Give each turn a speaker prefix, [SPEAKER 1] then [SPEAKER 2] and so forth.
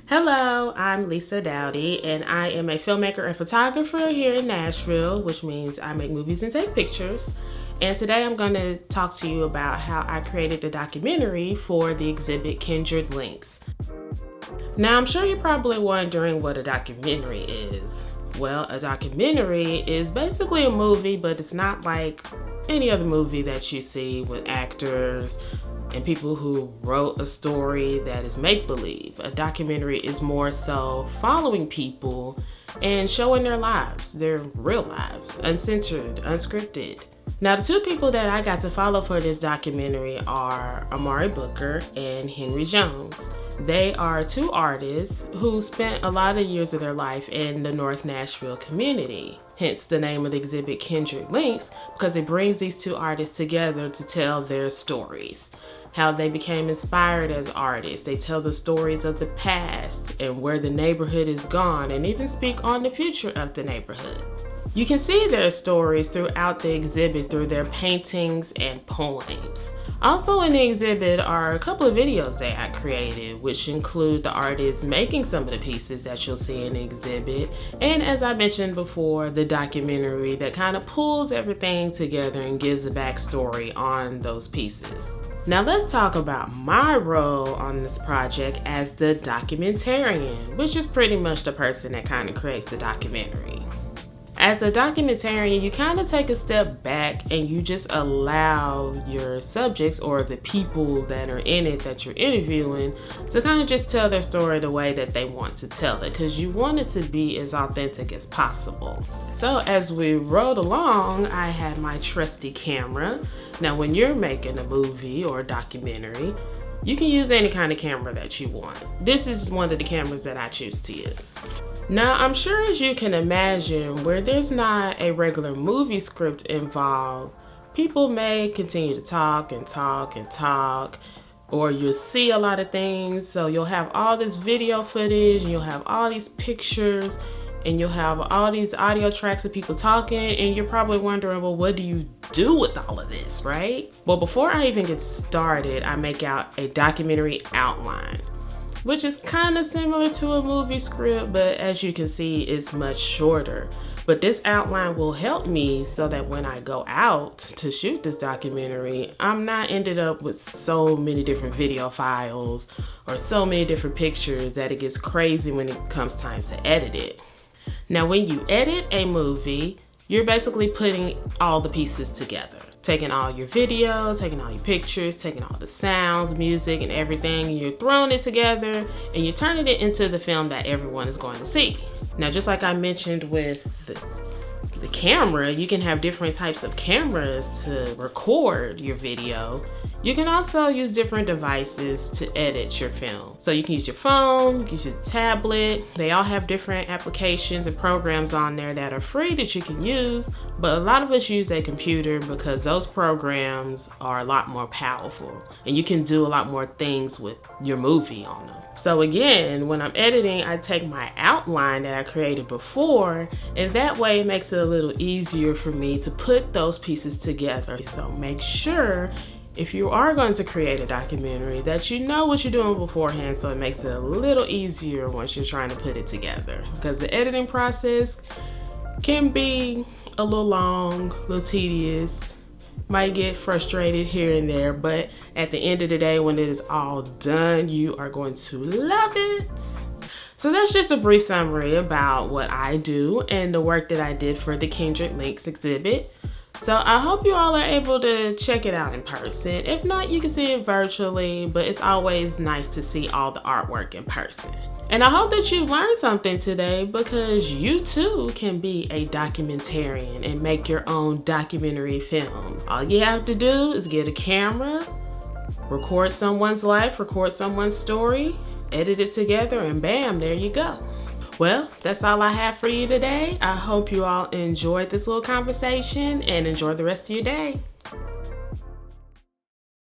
[SPEAKER 1] Hello, I'm Lesa Dowdy, and I am a filmmaker and photographer here in Nashville, which means I make movies and take pictures. And today I'm going to talk to you about how I created the documentary for the exhibit Kindred Links. Now, I'm sure you're probably wondering what a documentary is. Well, a documentary is basically a movie, but it's not like any other movie that you see with actors and people who wrote a story that is make-believe. A documentary is more so following people and showing their lives, their real lives, uncensored, unscripted. Now, the two people that I got to follow for this documentary are Amari and Henry Jones. They are two artists who spent a lot of years of their life in the North Nashville community. Hence the name of the exhibit Kindred Links, because it brings these two artists together to tell their stories. How they became inspired as artists. They tell the stories of the past and where the neighborhood is gone, and even speak on the future of the neighborhood. You can see their stories throughout the exhibit through their paintings and poems. Also in the exhibit are a couple of videos that I created, which include the artists making some of the pieces that you'll see in the exhibit, and as I mentioned before, the documentary that kind of pulls everything together and gives a backstory on those pieces. Now let's talk about my role on this project as the documentarian, which is pretty much the person that kind of creates the documentary. As a documentarian, you kind of take a step back and you just allow your subjects or the people that are in it that you're interviewing to kind of just tell their story the way that they want to tell it, because you want it to be as authentic as possible. So as we rode along, I had my trusty camera. Now when you're making a movie or a documentary, you can use any kind of camera that you want. This is one of the cameras that I choose to use. Now, I'm sure as you can imagine, where there's not a regular movie script involved, people may continue to talk and talk and talk, or you'll see a lot of things. So you'll have all this video footage, and you'll have all these pictures, and you'll have all these audio tracks of people talking, and you're probably wondering, well, what do you do with all of this, right? Well, before I even get started, I make out a documentary outline, which is kind of similar to a movie script, but as you can see, it's much shorter. But this outline will help me so that when I go out to shoot this documentary, I'm not ended up with so many different video files or so many different pictures that it gets crazy when it comes time to edit it. Now, when you edit a movie, you're basically putting all the pieces together. Taking all your video, taking all your pictures, taking all the sounds, music, and everything, and you're throwing it together and you're turning it into the film that everyone is going to see. Now, just like I mentioned with the camera, you can have different types of cameras to record your video. You can also use different devices to edit your film. So you can use your phone, you can use your tablet. They all have different applications and programs on there that are free that you can use, but a lot of us use a computer because those programs are a lot more powerful and you can do a lot more things with your movie on them. So again, when I'm editing, I take my outline that I created before, and that way it makes it a little easier for me to put those pieces together. So make sure if you are going to create a documentary that you know what you're doing beforehand, so it makes it a little easier once you're trying to put it together, because the editing process can be a little long, a little tedious, might get frustrated here and there, but at the end of the day, when it is all done, you are going to love it. So that's just a brief summary about what I do and the work that I did for the Kindred Links exhibit. So I hope you all are able to check it out in person. If not, you can see it virtually, but it's always nice to see all the artwork in person. And I hope that you learned something today, because you too can be a documentarian and make your own documentary film. All you have to do is get a camera, record someone's life, record someone's story, edit it together, and bam, there you go. Well, that's all I have for you today. I hope you all enjoyed this little conversation and enjoy the rest of your day.